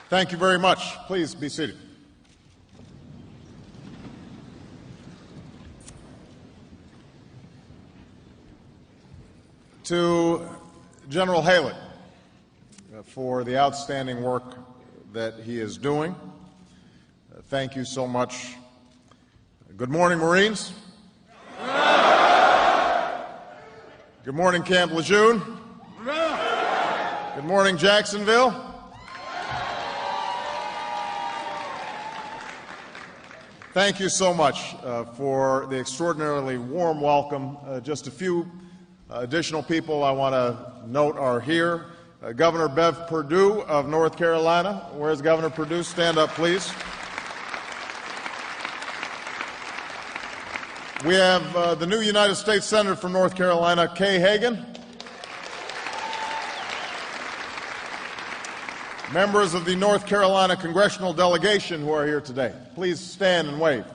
Thank you very much. Please be seated. To General Haley for the outstanding work that he is doing, thank you so much. Good morning, Marines. Good morning, Camp Lejeune. Good morning, Jacksonville. Thank you so much for the extraordinarily warm welcome. Just a few additional people I want to note are here. Governor Bev Perdue of North Carolina. Where's Governor Perdue? Stand up, please. We have the new United States Senator from North Carolina, Kay Hagan. Members of the North Carolina congressional delegation who are here today, please stand and wave.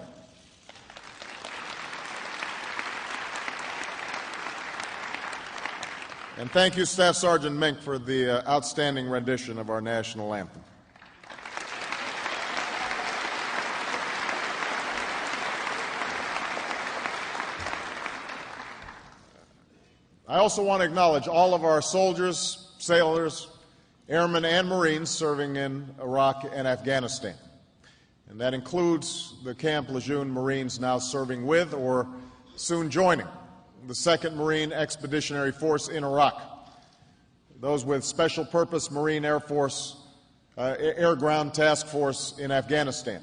And thank you, Staff Sergeant Mink, for the outstanding rendition of our national anthem. I also want to acknowledge all of our soldiers, sailors, airmen, and Marines serving in Iraq and Afghanistan. And that includes the Camp Lejeune Marines now serving with or soon joining the 2nd Marine Expeditionary Force in Iraq, those with Special Purpose Marine Air Force, Air Ground Task Force in Afghanistan,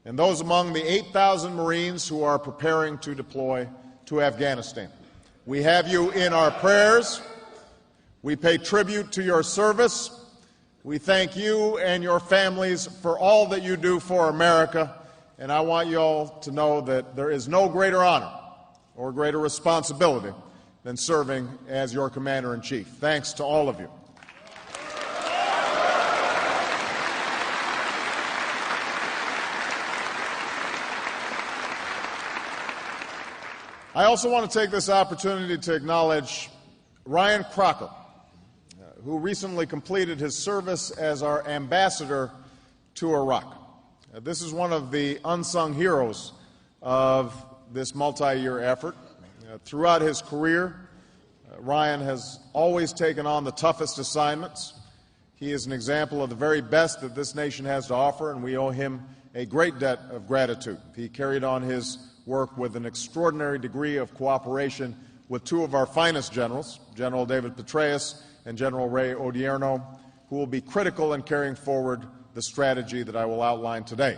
and those among the 8,000 Marines who are preparing to deploy to Afghanistan. We have you in our prayers. We pay tribute to your service. We thank you and your families for all that you do for America, and I want you all to know that there is no greater honor or greater responsibility than serving as your Commander-in-Chief. Thanks to all of you. I also want to take this opportunity to acknowledge Ryan Crocker, who recently completed his service as our ambassador to Iraq. This is one of the unsung heroes of this multi-year effort. Throughout his career, Ryan has always taken on the toughest assignments. He is an example of the very best that this nation has to offer, and we owe him a great debt of gratitude. He carried on his work with an extraordinary degree of cooperation with two of our finest generals, General David Petraeus and General Ray Odierno, who will be critical in carrying forward the strategy that I will outline today.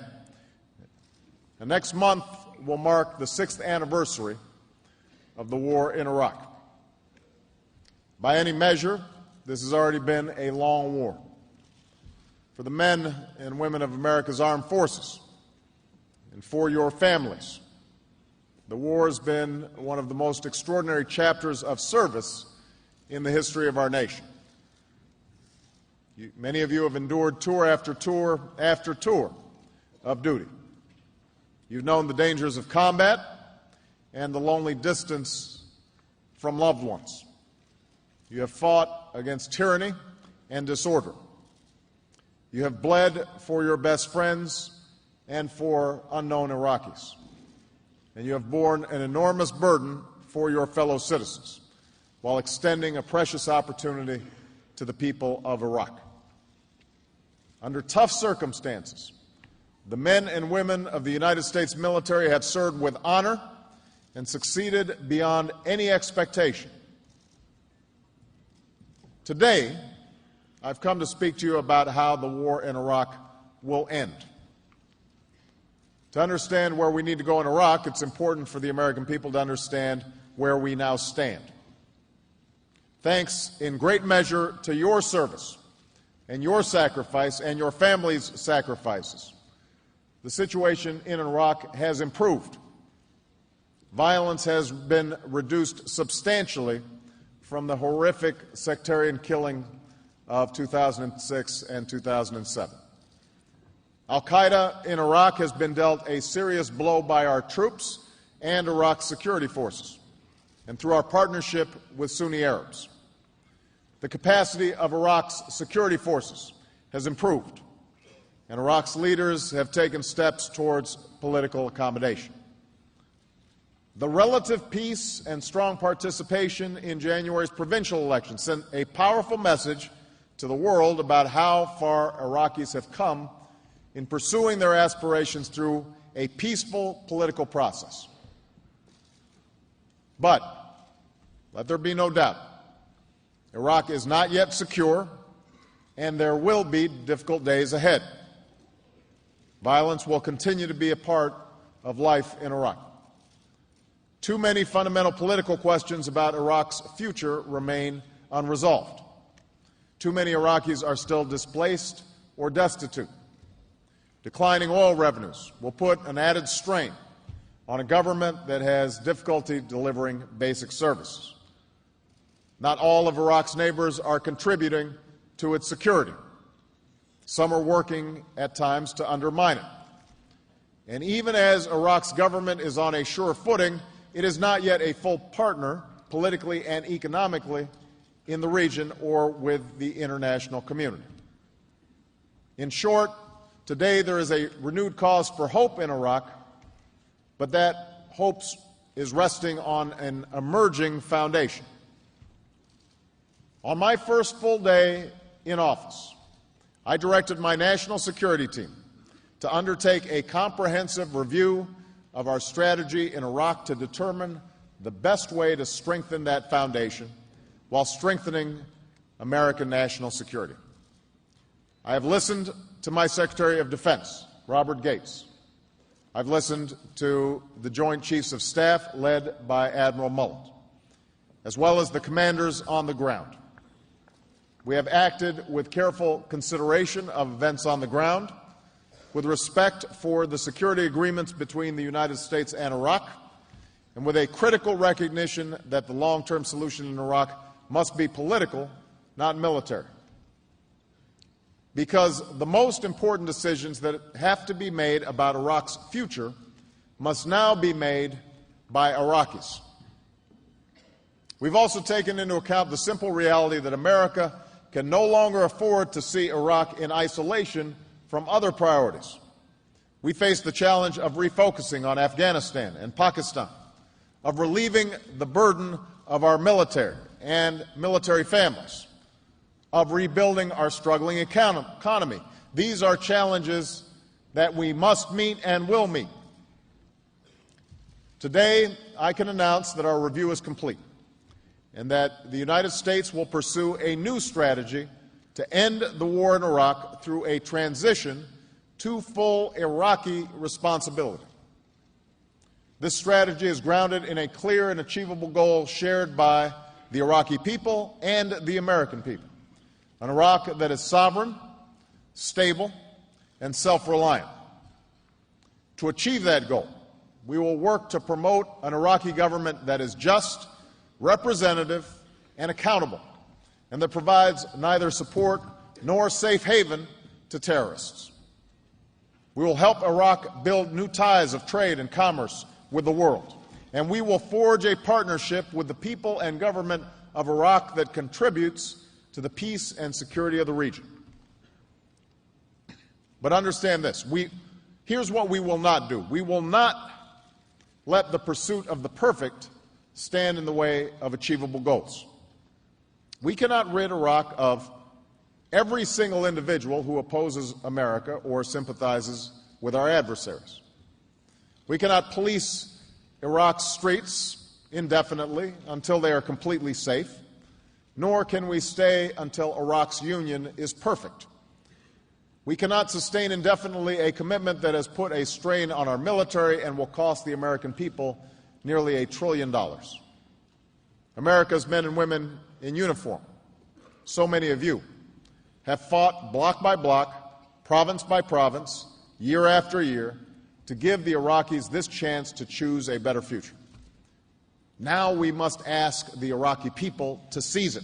And next month will mark the 6th anniversary of the war in Iraq. By any measure, this has already been a long war. For the men and women of America's armed forces and for your families, the war has been one of the most extraordinary chapters of service in the history of our nation. Many of you have endured tour after tour after tour of duty. You've known the dangers of combat and the lonely distance from loved ones. You have fought against tyranny and disorder. You have bled for your best friends and for unknown Iraqis. And you have borne an enormous burden for your fellow citizens while extending a precious opportunity to the people of Iraq. Under tough circumstances, the men and women of the United States military have served with honor and succeeded beyond any expectation. Today, I've come to speak to you about how the war in Iraq will end. To understand where we need to go in Iraq, it's important for the American people to understand where we now stand. Thanks in great measure to your service and your sacrifice and your family's sacrifices, the situation in Iraq has improved. Violence has been reduced substantially from the horrific sectarian killing of 2006 and 2007. Al-Qaeda in Iraq has been dealt a serious blow by our troops and Iraq's security forces, and through our partnership with Sunni Arabs. The capacity of Iraq's security forces has improved, and Iraq's leaders have taken steps towards political accommodation. The relative peace and strong participation in January's provincial elections sent a powerful message to the world about how far Iraqis have come in pursuing their aspirations through a peaceful political process. But let there be no doubt, Iraq is not yet secure, and there will be difficult days ahead. Violence will continue to be a part of life in Iraq. Too many fundamental political questions about Iraq's future remain unresolved. Too many Iraqis are still displaced or destitute. Declining oil revenues will put an added strain on a government that has difficulty delivering basic services. Not all of Iraq's neighbors are contributing to its security. Some are working at times to undermine it. And even as Iraq's government is on a sure footing, it is not yet a full partner, politically and economically, in the region or with the international community. In short, today there is a renewed cause for hope in Iraq, but that hope is resting on an emerging foundation. On my first full day in office, I directed my national security team to undertake a comprehensive review of our strategy in Iraq to determine the best way to strengthen that foundation while strengthening American national security. I have listened to my Secretary of Defense, Robert Gates. I've listened to the Joint Chiefs of Staff led by Admiral Mullen, as well as the commanders on the ground. We have acted with careful consideration of events on the ground, with respect for the security agreements between the United States and Iraq, and with a critical recognition that the long-term solution in Iraq must be political, not military. Because the most important decisions that have to be made about Iraq's future must now be made by Iraqis. We've also taken into account the simple reality that America can no longer afford to see Iraq in isolation from other priorities. We face the challenge of refocusing on Afghanistan and Pakistan, of relieving the burden of our military and military families, of rebuilding our struggling economy. These are challenges that we must meet and will meet. Today, I can announce that our review is complete and that the United States will pursue a new strategy to end the war in Iraq through a transition to full Iraqi responsibility. This strategy is grounded in a clear and achievable goal shared by the Iraqi people and the American people, an Iraq that is sovereign, stable, and self-reliant. To achieve that goal, we will work to promote an Iraqi government that is just, representative, and accountable, and that provides neither support nor safe haven to terrorists. We will help Iraq build new ties of trade and commerce with the world, and we will forge a partnership with the people and government of Iraq that contributes to the peace and security of the region. But understand this, here's what we will not do. We will not let the pursuit of the perfect stand in the way of achievable goals. We cannot rid Iraq of every single individual who opposes America or sympathizes with our adversaries. We cannot police Iraq's streets indefinitely until they are completely safe, nor can we stay until Iraq's union is perfect. We cannot sustain indefinitely a commitment that has put a strain on our military and will cost the American people nearly $1 trillion. America's men and women in uniform, so many of you, have fought block by block, province by province, year after year, to give the Iraqis this chance to choose a better future. Now we must ask the Iraqi people to seize it.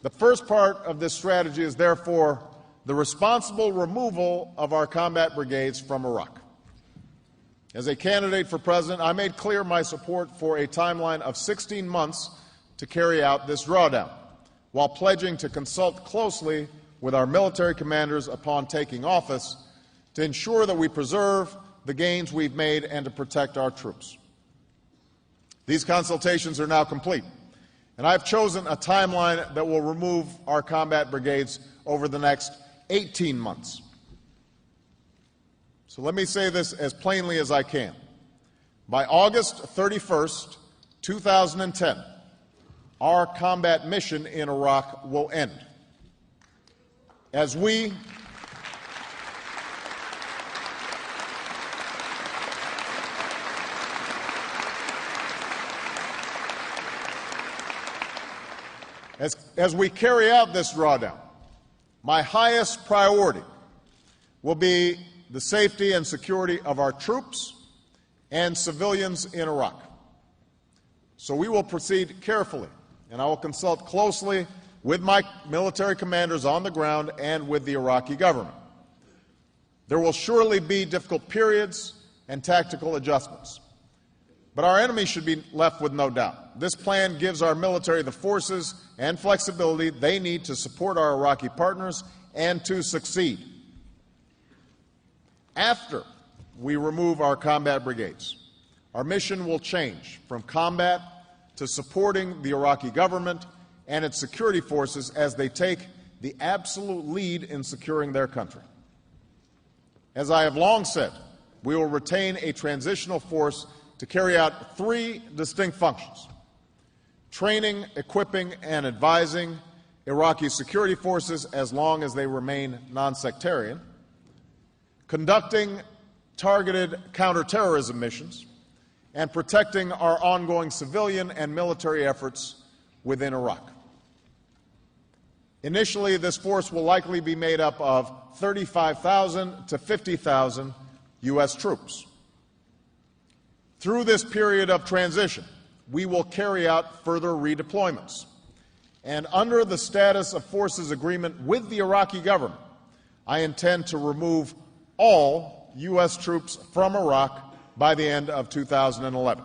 The first part of this strategy is therefore the responsible removal of our combat brigades from Iraq. As a candidate for president, I made clear my support for a timeline of 16 months to carry out this drawdown, while pledging to consult closely with our military commanders upon taking office to ensure that we preserve the gains we've made and to protect our troops. These consultations are now complete, and I've chosen a timeline that will remove our combat brigades over the next 18 months. So let me say this as plainly as I can. By August 31st, 2010, our combat mission in Iraq will end. As we carry out this drawdown, my highest priority will be the safety and security of our troops and civilians in Iraq. So we will proceed carefully, and I will consult closely with my military commanders on the ground and with the Iraqi government. There will surely be difficult periods and tactical adjustments, but our enemy should be left with no doubt. This plan gives our military the forces and flexibility they need to support our Iraqi partners and to succeed. After we remove our combat brigades, our mission will change from combat to supporting the Iraqi government and its security forces as they take the absolute lead in securing their country. As I have long said, we will retain a transitional force to carry out three distinct functions: training, equipping, and advising Iraqi security forces as long as they remain non-sectarian, conducting targeted counterterrorism missions, and protecting our ongoing civilian and military efforts within Iraq. Initially, this force will likely be made up of 35,000 to 50,000 U.S. troops. Through this period of transition, we will carry out further redeployments. And under the status of forces agreement with the Iraqi government, I intend to remove all U.S. troops from Iraq by the end of 2011.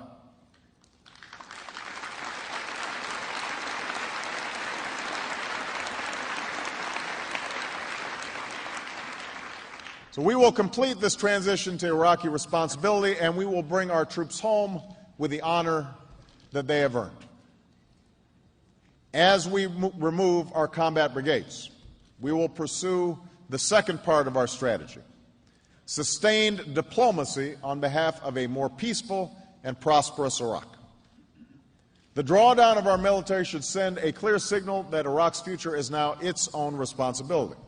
So we will complete this transition to Iraqi responsibility, and we will bring our troops home with the honor that they have earned. As we remove our combat brigades, we will pursue the second part of our strategy: sustained diplomacy on behalf of a more peaceful and prosperous Iraq. The drawdown of our military should send a clear signal that Iraq's future is now its own responsibility.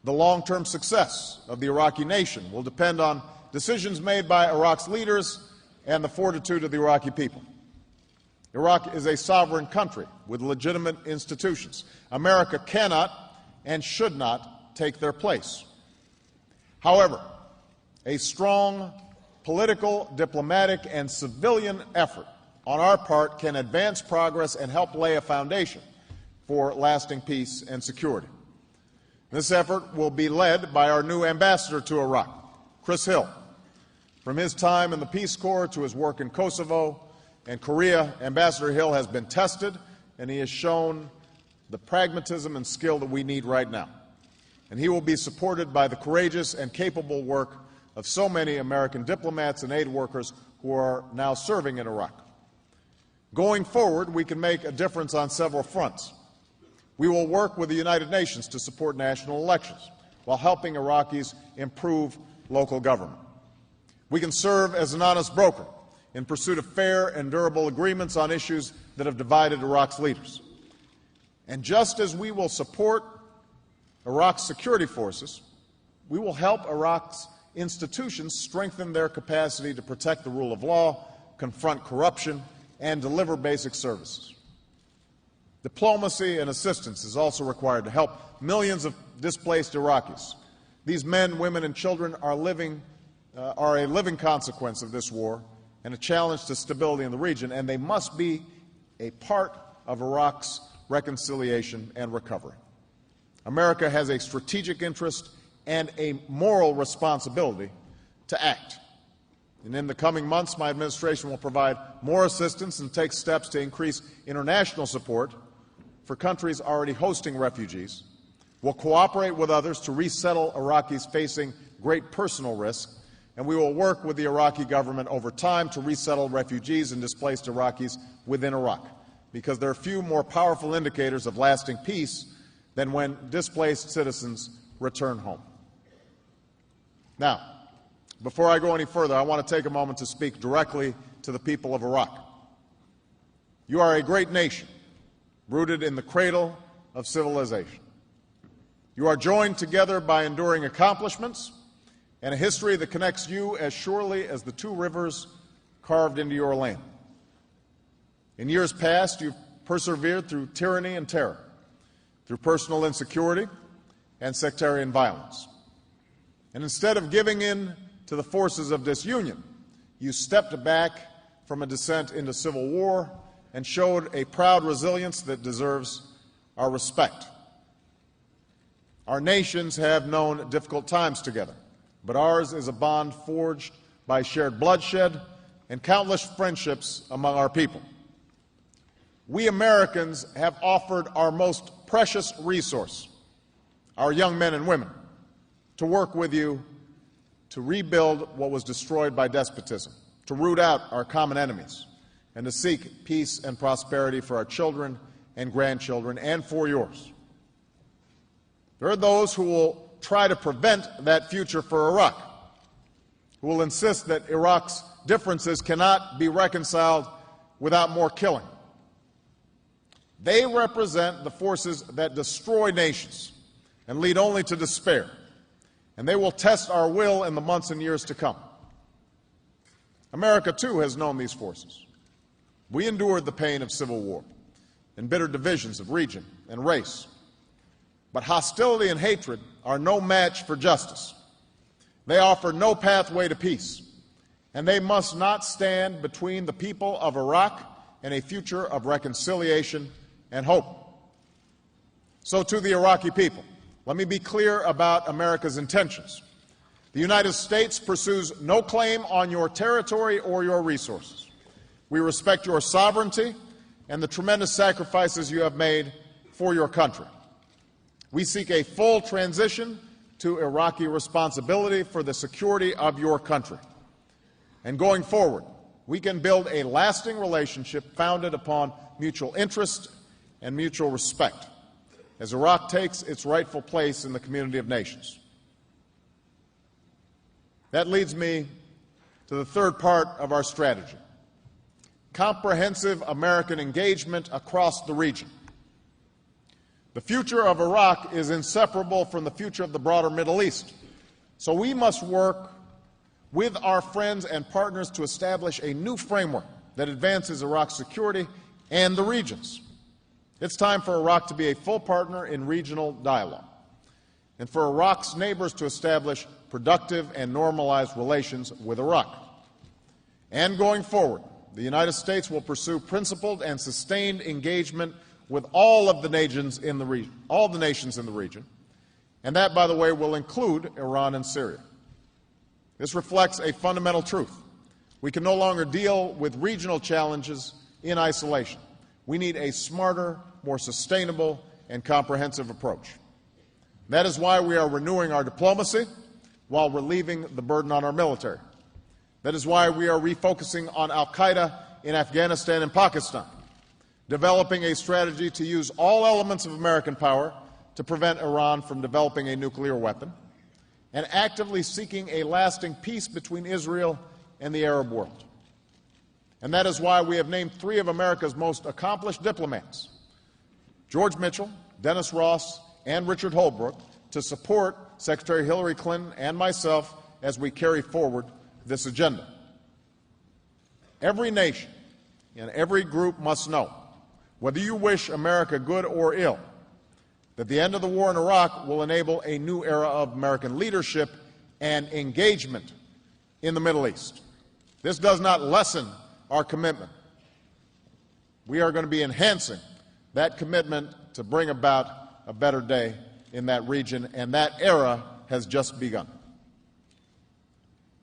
The long-term success of the Iraqi nation will depend on decisions made by Iraq's leaders and the fortitude of the Iraqi people. Iraq is a sovereign country with legitimate institutions. America cannot and should not take their place. However, a strong political, diplomatic, and civilian effort on our part can advance progress and help lay a foundation for lasting peace and security. This effort will be led by our new ambassador to Iraq, Chris Hill. From his time in the Peace Corps to his work in Kosovo and Korea, Ambassador Hill has been tested, and he has shown the pragmatism and skill that we need right now. And he will be supported by the courageous and capable work of so many American diplomats and aid workers who are now serving in Iraq. Going forward, we can make a difference on several fronts. We will work with the United Nations to support national elections while helping Iraqis improve local government. We can serve as an honest broker in pursuit of fair and durable agreements on issues that have divided Iraq's leaders. And just as we will support Iraq's security forces, we will help Iraq's institutions strengthen their capacity to protect the rule of law, confront corruption, and deliver basic services. Diplomacy and assistance is also required to help millions of displaced Iraqis. These men, women, and children are a living consequence of this war and a challenge to stability in the region, and they must be a part of Iraq's reconciliation and recovery. America has a strategic interest and a moral responsibility to act. And in the coming months, my administration will provide more assistance and take steps to increase international support for countries already hosting refugees, We'll cooperate with others to resettle Iraqis facing great personal risk, and we will work with the Iraqi government over time to resettle refugees and displaced Iraqis within Iraq, because there are few more powerful indicators of lasting peace than when displaced citizens return home. Now, before I go any further, I want to take a moment to speak directly to the people of Iraq. You are a great nation, rooted in the cradle of civilization. You are joined together by enduring accomplishments and a history that connects you as surely as the two rivers carved into your land. In years past, you've persevered through tyranny and terror, through personal insecurity and sectarian violence. And instead of giving in to the forces of disunion, you stepped back from a descent into civil war and showed a proud resilience that deserves our respect. Our nations have known difficult times together, but ours is a bond forged by shared bloodshed and countless friendships among our people. We Americans have offered our most precious resource, our young men and women, to work with you to rebuild what was destroyed by despotism, to root out our common enemies, and to seek peace and prosperity for our children and grandchildren and for yours. There are those who will try to prevent that future for Iraq, who will insist that Iraq's differences cannot be reconciled without more killing. They represent the forces that destroy nations and lead only to despair, and they will test our will in the months and years to come. America, too, has known these forces. We endured the pain of civil war and bitter divisions of region and race. But hostility and hatred are no match for justice. They offer no pathway to peace, and they must not stand between the people of Iraq and a future of reconciliation and hope. So to the Iraqi people, let me be clear about America's intentions. The United States pursues no claim on your territory or your resources. We respect your sovereignty and the tremendous sacrifices you have made for your country. We seek a full transition to Iraqi responsibility for the security of your country. And going forward, we can build a lasting relationship founded upon mutual interest and mutual respect as Iraq takes its rightful place in the community of nations. That leads me to the third part of our strategy: comprehensive American engagement across the region. The future of Iraq is inseparable from the future of the broader Middle East. So we must work with our friends and partners to establish a new framework that advances Iraq's security and the region's. It's time for Iraq to be a full partner in regional dialogue, and for Iraq's neighbors to establish productive and normalized relations with Iraq. And going forward, the United States will pursue principled and sustained engagement with all of the nations in the region, and that, by the way, will include Iran and Syria. This reflects a fundamental truth. We can no longer deal with regional challenges in isolation. We need a smarter, more sustainable, and comprehensive approach. That is why we are renewing our diplomacy while relieving the burden on our military. That is why we are refocusing on al-Qaeda in Afghanistan and Pakistan, developing a strategy to use all elements of American power to prevent Iran from developing a nuclear weapon, and actively seeking a lasting peace between Israel and the Arab world. And that is why we have named three of America's most accomplished diplomats, George Mitchell, Dennis Ross, and Richard Holbrooke, to support Secretary Hillary Clinton and myself as we carry forward this agenda. Every nation and every group must know, whether you wish America good or ill, that the end of the war in Iraq will enable a new era of American leadership and engagement in the Middle East. This does not lessen our commitment. We are going to be enhancing that commitment to bring about a better day in that region, and that era has just begun.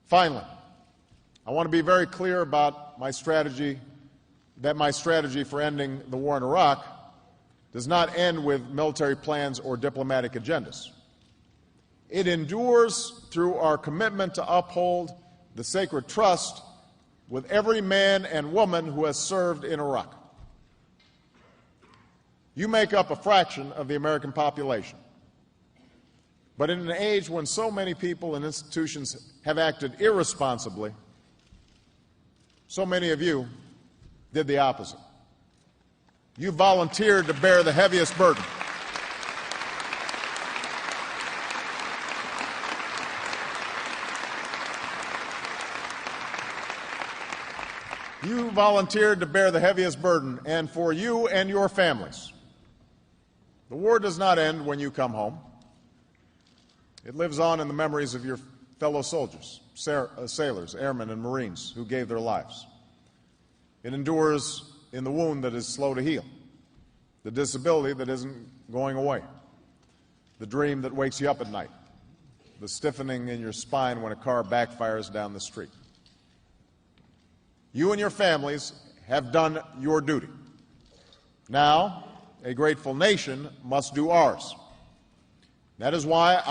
Finally, I want to be very clear about my strategy, that my strategy for ending the war in Iraq does not end with military plans or diplomatic agendas. It endures through our commitment to uphold the sacred trust with every man and woman who has served in Iraq. You make up a fraction of the American population. But in an age when so many people and institutions have acted irresponsibly, so many of you did the opposite. You volunteered to bear the heaviest burden. You volunteered to bear the heaviest burden, and for you and your families, the war does not end when you come home. It lives on in the memories of your fellow soldiers, sailors, airmen, and Marines who gave their lives. It endures in the wound that is slow to heal, the disability that isn't going away, the dream that wakes you up at night, the stiffening in your spine when a car backfires down the street. You and your families have done your duty. Now, a grateful nation must do ours. That is why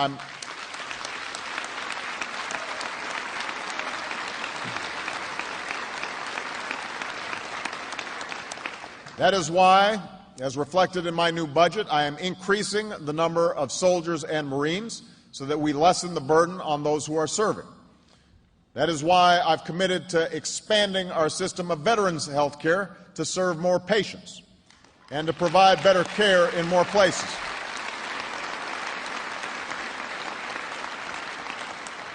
as reflected in my new budget, I am increasing the number of soldiers and Marines so that we lessen the burden on those who are serving. That is why I've committed to expanding our system of veterans health care to serve more patients and to provide better care in more places.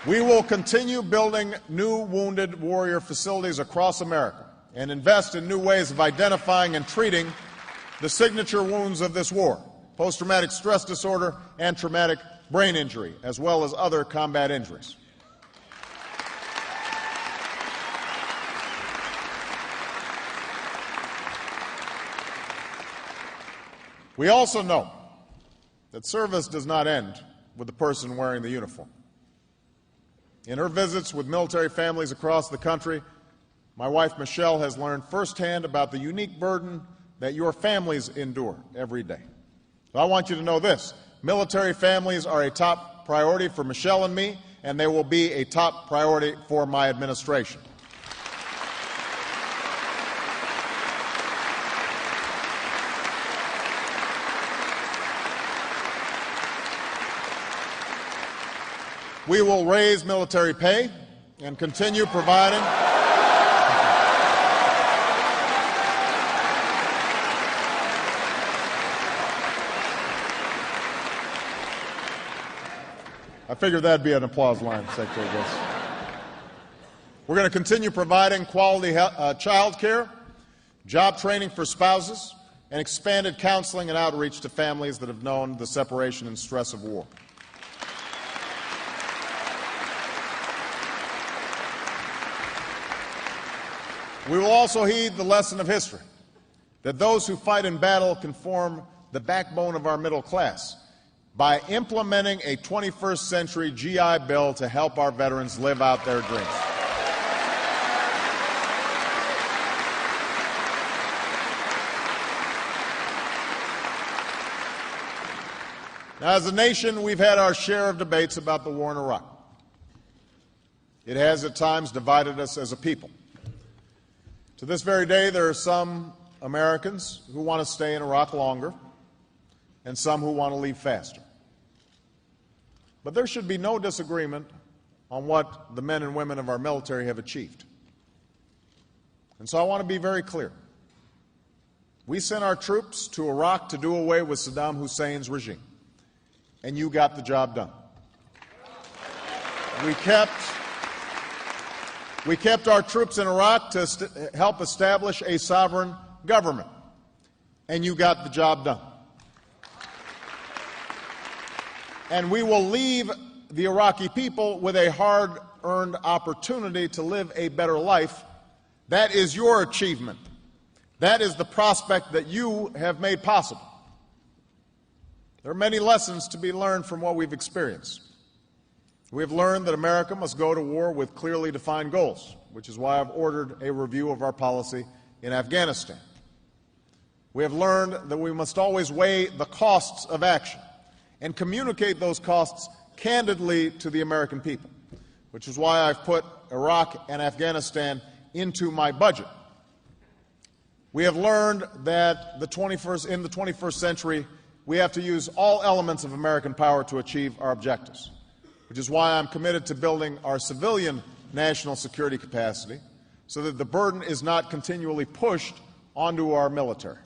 We will continue building new wounded warrior facilities across America and invest in new ways of identifying and treating the signature wounds of this war, post-traumatic stress disorder and traumatic brain injury, as well as other combat injuries. We also know that service does not end with the person wearing the uniform. In her visits with military families across the country, my wife Michelle has learned firsthand about the unique burden that your families endure every day. So I want you to know this: military families are a top priority for Michelle and me, and they will be a top priority for my administration. We will raise military pay and continue providing I figured that'd be an applause line, Secretary Wilson. We're going to continue providing quality child care, job training for spouses, and expanded counseling and outreach to families that have known the separation and stress of war. We will also heed the lesson of history, that those who fight in battle can form the backbone of our middle class by implementing a 21st century GI Bill to help our veterans live out their dreams. Now, as a nation, we've had our share of debates about the war in Iraq. It has at times divided us as a people. To this very day, there are some Americans who want to stay in Iraq longer and some who want to leave faster. But there should be no disagreement on what the men and women of our military have achieved. And so I want to be very clear. We sent our troops to Iraq to do away with Saddam Hussein's regime, and you got the job done. We kept our troops in Iraq to help establish a sovereign government, and you got the job done. And we will leave the Iraqi people with a hard-earned opportunity to live a better life. That is your achievement. That is the prospect that you have made possible. There are many lessons to be learned from what we've experienced. We have learned that America must go to war with clearly defined goals, which is why I've ordered a review of our policy in Afghanistan. We have learned that we must always weigh the costs of action and communicate those costs candidly to the American people, which is why I've put Iraq and Afghanistan into my budget. We have learned that in the 21st century, we have to use all elements of American power to achieve our objectives, which is why I'm committed to building our civilian national security capacity so that the burden is not continually pushed onto our military.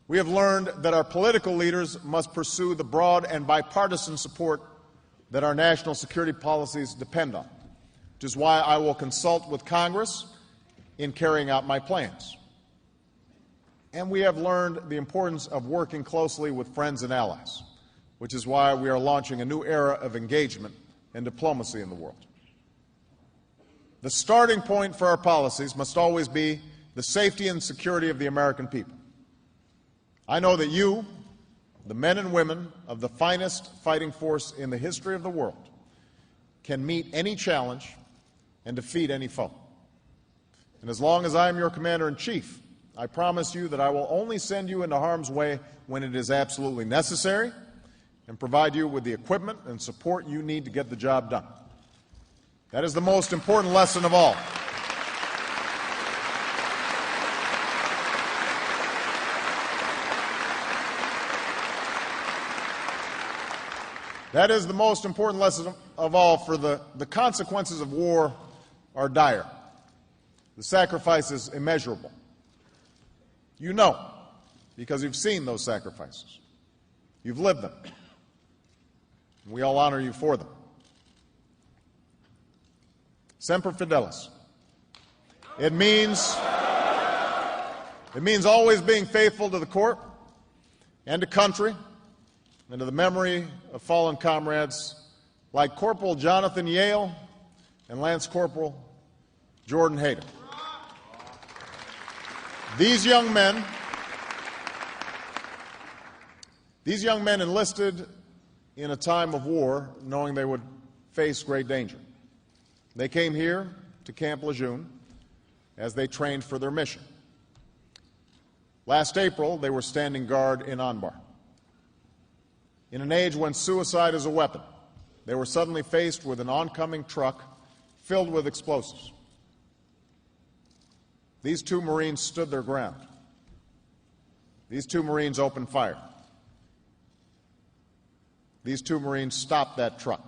We have learned that our political leaders must pursue the broad and bipartisan support that our national security policies depend on, which is why I will consult with Congress in carrying out my plans. And we have learned the importance of working closely with friends and allies, which is why we are launching a new era of engagement and diplomacy in the world. The starting point for our policies must always be the safety and security of the American people. I know that you, the men and women of the finest fighting force in the history of the world, can meet any challenge and defeat any foe. And as long as I am your commander-in-chief, I promise you that I will only send you into harm's way when it is absolutely necessary and provide you with the equipment and support you need to get the job done. That is the most important lesson of all. That is the most important lesson of all, for the consequences of war are dire. The sacrifice is immeasurable. You know, because you've seen those sacrifices. You've lived them. And we all honor you for them. Semper Fidelis. It means always being faithful to the court and to country and to the memory of fallen comrades like Corporal Jonathan Yale and Lance Corporal Jordan Hayden. These young men enlisted in a time of war knowing they would face great danger. They came here to Camp Lejeune as they trained for their mission. Last April, they were standing guard in Anbar. In an age when suicide is a weapon, they were suddenly faced with an oncoming truck filled with explosives. These two Marines stood their ground. These two Marines opened fire. These two Marines stopped that truck.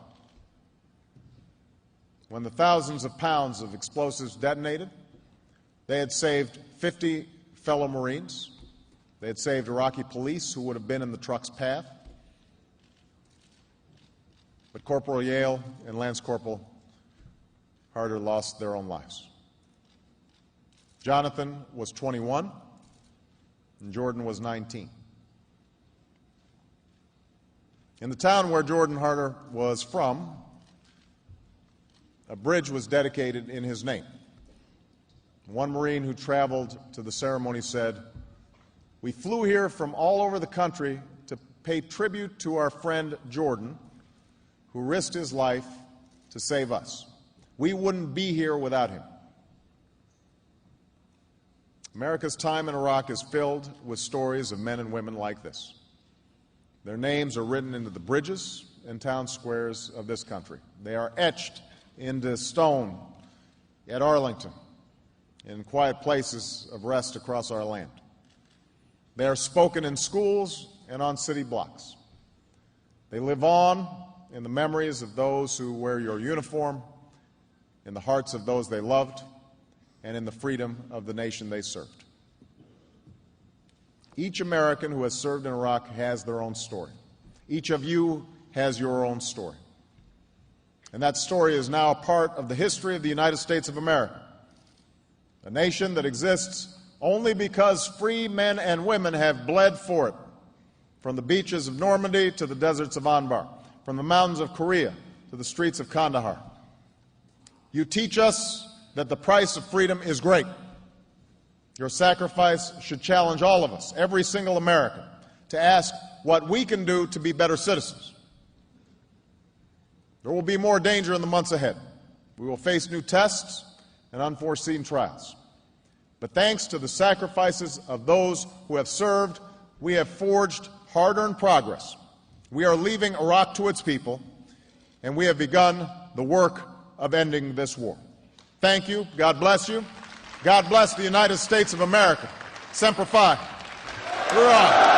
When the thousands of pounds of explosives detonated, they had saved 50 fellow Marines. They had saved Iraqi police who would have been in the truck's path. But Corporal Yale and Lance Corporal Harder lost their own lives. Jonathan was 21 and Jordan was 19. In the town where Jordan Harder was from, a bridge was dedicated in his name. One Marine who traveled to the ceremony said, "We flew here from all over the country to pay tribute to our friend Jordan, who risked his life to save us. We wouldn't be here without him." America's time in Iraq is filled with stories of men and women like this. Their names are written into the bridges and town squares of this country. They are etched into stone at Arlington, in quiet places of rest across our land. They are spoken in schools and on city blocks. They live on in the memories of those who wear your uniform, in the hearts of those they loved, and in the freedom of the nation they served. Each American who has served in Iraq has their own story. Each of you has your own story. And that story is now a part of the history of the United States of America, a nation that exists only because free men and women have bled for it, from the beaches of Normandy to the deserts of Anbar, from the mountains of Korea to the streets of Kandahar. You teach us that the price of freedom is great. Your sacrifice should challenge all of us, every single American, to ask what we can do to be better citizens. There will be more danger in the months ahead. We will face new tests and unforeseen trials. But thanks to the sacrifices of those who have served, we have forged hard-earned progress. We are leaving Iraq to its people, and we have begun the work of ending this war. Thank you. God bless you. God bless the United States of America. Semper Fi. Hurrah.